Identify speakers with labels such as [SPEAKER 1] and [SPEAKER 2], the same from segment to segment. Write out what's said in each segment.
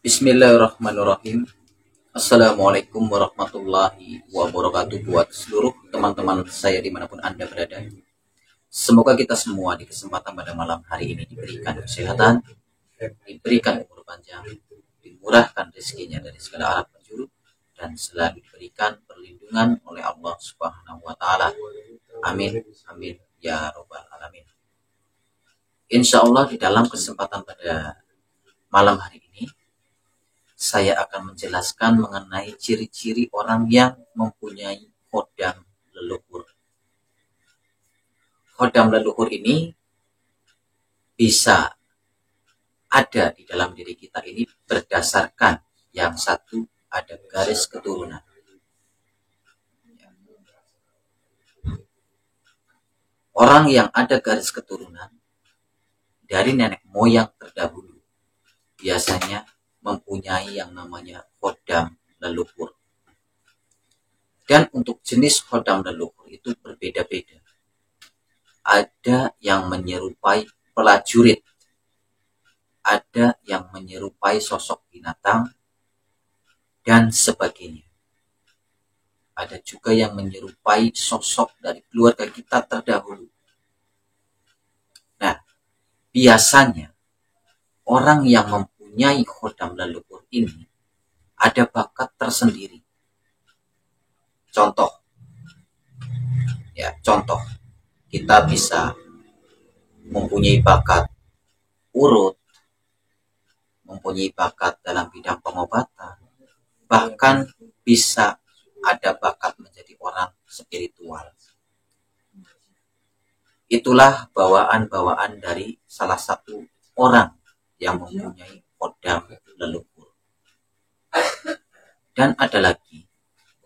[SPEAKER 1] Bismillahirrahmanirrahim. Assalamualaikum warahmatullahi wabarakatuh buat seluruh teman-teman saya dimanapun Anda berada. Semoga kita semua di kesempatan pada malam hari ini diberikan kesehatan, diberikan umur panjang, dimurahkan rezekinya dari segala arah penjuru, dan selalu diberikan perlindungan oleh Allah Subhanahu wa Ta'ala. Amin, amin, ya Rabbal 'Alamin. Insya Allah di dalam kesempatan pada malam hari ini saya akan menjelaskan mengenai ciri-ciri orang yang mempunyai khodam leluhur. Khodam leluhur ini bisa ada di dalam diri kita ini berdasarkan yang satu ada garis keturunan. Orang yang ada garis keturunan dari nenek moyang terdahulu biasanya mempunyai yang namanya khodam leluhur. Dan untuk jenis khodam leluhur itu berbeda-beda. Ada yang menyerupai prajurit, ada yang menyerupai sosok binatang, dan sebagainya. Ada juga yang menyerupai sosok dari keluarga kita terdahulu. Nah, biasanya orang yang mempunyai khodam leluhur ini ada bakat tersendiri. Contoh, kita bisa mempunyai bakat urut, mempunyai bakat dalam bidang pengobatan, bahkan bisa ada bakat menjadi orang spiritual. Itulah bawaan-bawaan dari salah satu orang yang mempunyai khodam leluhur. Dan ada lagi,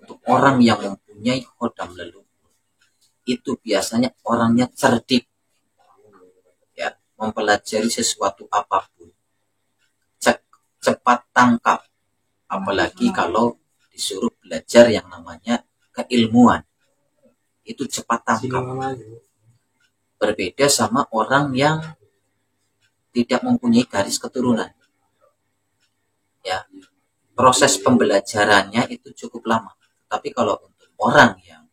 [SPEAKER 1] untuk orang yang mempunyai khodam leluhur, itu biasanya orangnya cerdik, ya, mempelajari sesuatu apapun, cepat tangkap, apalagi kalau disuruh belajar yang namanya keilmuan, itu cepat tangkap. Berbeda sama orang yang tidak mempunyai garis keturunan, ya, proses pembelajarannya itu cukup lama. Tapi kalau untuk orang yang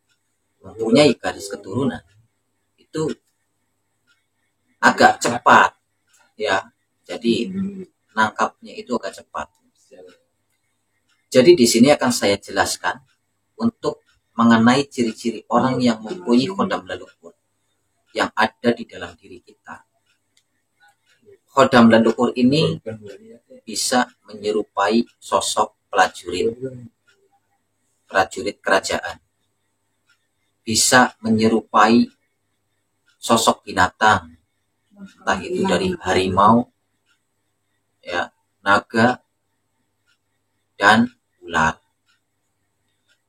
[SPEAKER 1] mempunyai garis keturunan itu agak cepat, ya, jadi nangkapnya itu agak cepat. Jadi di sini akan saya jelaskan untuk mengenai ciri-ciri orang yang mempunyai khodam leluhur yang ada di dalam diri kita. Khodam leluhur ini bisa menyerupai sosok prajurit kerajaan, bisa menyerupai sosok binatang, entah itu dari harimau, ya, naga, dan ular.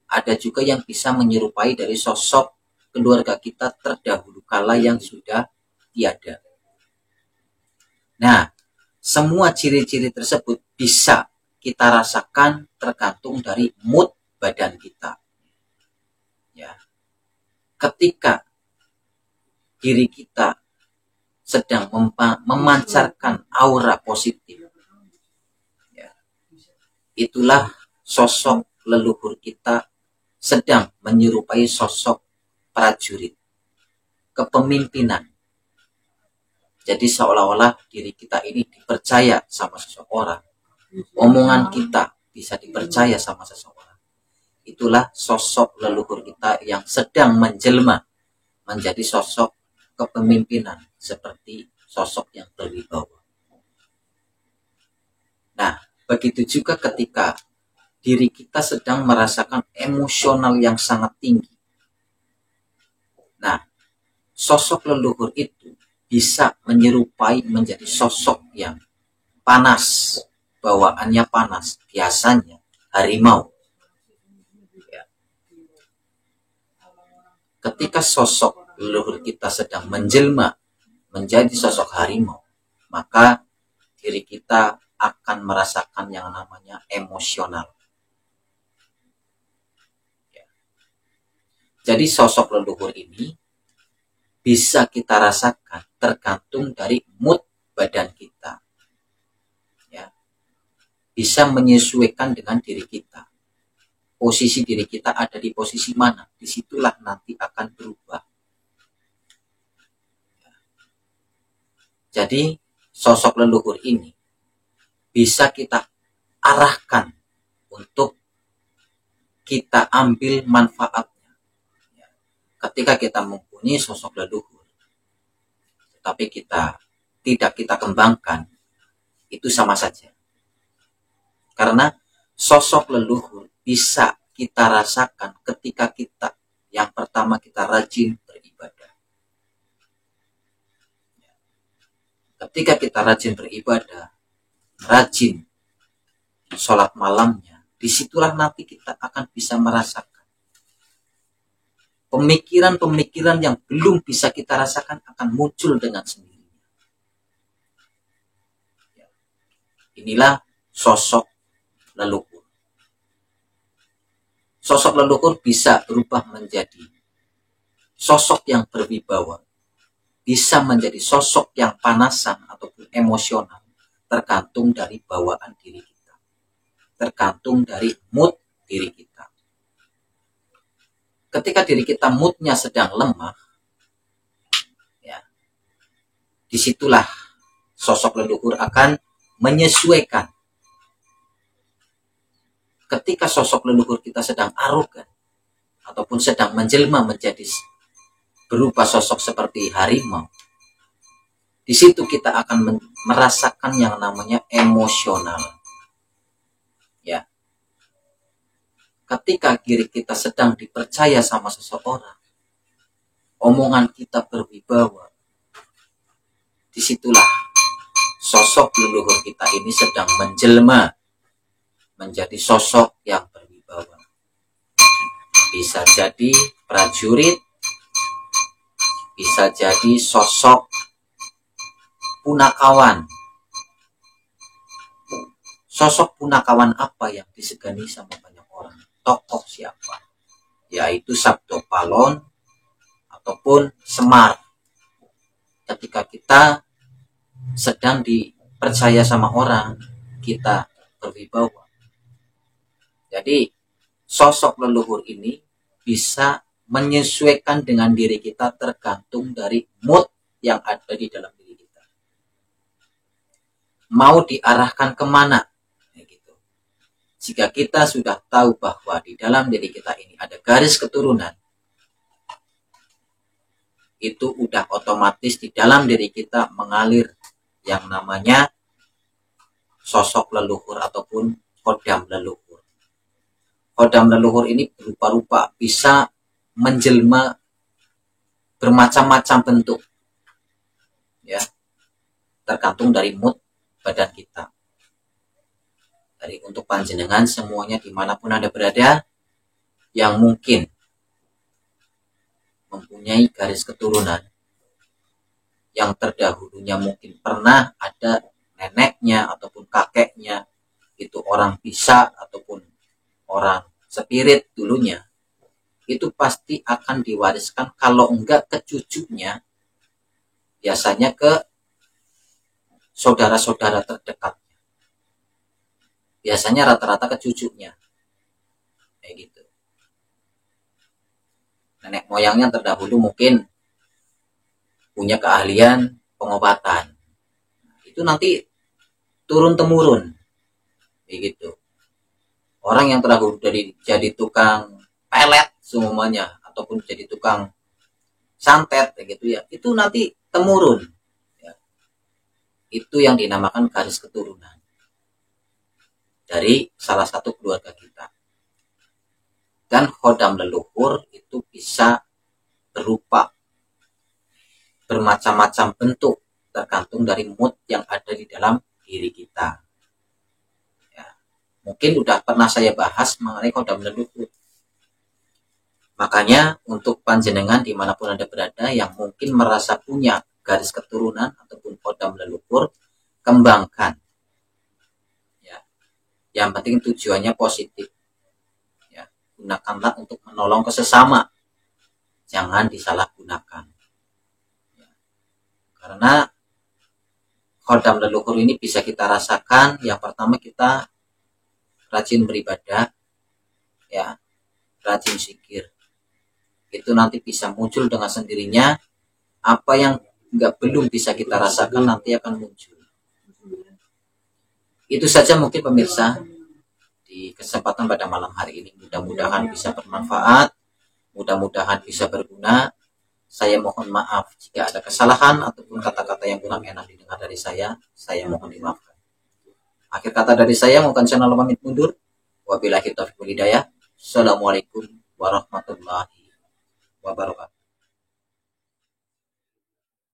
[SPEAKER 1] Ada juga yang bisa menyerupai dari sosok keluarga kita terdahulu kala yang sudah tiada. Nah, semua ciri-ciri tersebut bisa kita rasakan tergantung dari mood badan kita. Ya. Ketika diri kita sedang memancarkan aura positif, ya, itulah sosok leluhur kita sedang menyerupai sosok prajurit, kepemimpinan. Jadi seolah-olah diri kita ini dipercaya sama seseorang, omongan kita bisa dipercaya sama seseorang. Itulah sosok leluhur kita yang sedang menjelma menjadi sosok kepemimpinan seperti sosok yang berwibawa. Nah, begitu juga ketika diri kita sedang merasakan emosional yang sangat tinggi. Nah, sosok leluhur itu bisa menyerupai menjadi sosok yang panas, bawaannya panas, biasanya harimau. Ya. Ketika sosok leluhur kita sedang menjelma menjadi sosok harimau, maka diri kita akan merasakan yang namanya emosional. Ya. Jadi sosok leluhur ini bisa kita rasakan tergantung dari mood badan kita. Ya. bisa menyesuaikan dengan diri kita. Posisi diri kita ada di posisi mana, disitulah nanti akan berubah. Jadi sosok leluhur ini bisa kita arahkan untuk kita ambil manfaatnya. Ketika kita mempunyai sosok leluhur, tapi kita tidak kita kembangkan, itu sama saja. Karena sosok leluhur bisa kita rasakan ketika kita, yang pertama, kita rajin beribadah. Ketika kita rajin beribadah, rajin sholat malamnya, disitulah nanti kita akan bisa merasakan pemikiran-pemikiran yang belum bisa kita rasakan akan muncul dengan sendirinya. Inilah sosok leluhur. Sosok leluhur bisa berubah menjadi sosok yang berwibawa, bisa menjadi sosok yang panasan ataupun emosional, tergantung dari bawaan diri kita, tergantung dari mood diri kita. Ketika diri kita moodnya sedang lemah, ya, disitulah sosok leluhur akan menyesuaikan. Ketika sosok leluhur kita sedang arogan ataupun sedang menjelma menjadi berupa sosok seperti harimau, di situ kita akan merasakan yang namanya emosional. Ya. Ketika diri kita sedang dipercaya sama seseorang, omongan kita berwibawa, disitulah sosok leluhur kita ini sedang menjelma menjadi sosok yang berwibawa. Bisa jadi prajurit, bisa jadi sosok punakawan. Sosok punakawan apa yang disegani sama banyak orang? Tokoh siapa? Yaitu Sabdo Palon ataupun Semar. Ketika kita sedang dipercaya sama orang, kita berwibawa. Jadi sosok leluhur ini bisa menyesuaikan dengan diri kita tergantung dari mood yang ada di dalam diri kita. Mau diarahkan kemana? Jika kita sudah tahu bahwa di dalam diri kita ini ada garis keturunan, itu udah otomatis di dalam diri kita mengalir yang namanya sosok leluhur ataupun kodam leluhur. Kodam leluhur ini berupa-rupa, bisa menjelma bermacam-macam bentuk, ya, tergantung dari mood badan kita. Dari untuk panjenengan semuanya dimanapun Anda berada, yang mungkin mempunyai garis keturunan, yang terdahulunya mungkin pernah ada neneknya ataupun kakeknya, itu orang bisa ataupun orang spirit dulunya, itu pasti akan diwariskan, kalau enggak ke cucunya, biasanya ke saudara-saudara terdekat. Biasanya rata-rata ke cucunya, kayak gitu. Nenek moyangnya terdahulu mungkin punya keahlian pengobatan, itu nanti turun temurun, kayak gitu. Orang yang terdahulu jadi tukang pelet semuanya ataupun jadi tukang santet, kayak gitu ya, itu nanti temurun. Ya. Itu yang dinamakan garis keturunan dari salah satu keluarga kita. Dan kodam leluhur itu bisa berupa bermacam-macam bentuk, tergantung dari mood yang ada di dalam diri kita. Ya. Mungkin udah pernah saya bahas mengenai kodam leluhur. Makanya untuk panjenengan dimanapun Anda berada yang mungkin merasa punya garis keturunan ataupun kodam leluhur, kembangkan. Yang penting tujuannya positif, ya, gunakanlah untuk menolong sesama, jangan disalahgunakan, ya. Karena kodam leluhur ini bisa kita rasakan, yang pertama kita rajin beribadah, ya, rajin zikir. Itu nanti bisa muncul dengan sendirinya. Apa yang belum bisa kita rasakan nanti akan muncul. Itu saja mungkin pemirsa di kesempatan pada malam hari ini. Mudah-mudahan bisa bermanfaat, mudah-mudahan bisa berguna. Saya mohon maaf jika ada kesalahan ataupun kata-kata yang kurang enak didengar dari saya mohon dimaafkan. Akhir kata dari saya, mohon channel pamit mundur. Wabillahi taufiq wal hidayah. Assalamualaikum warahmatullahi wabarakatuh.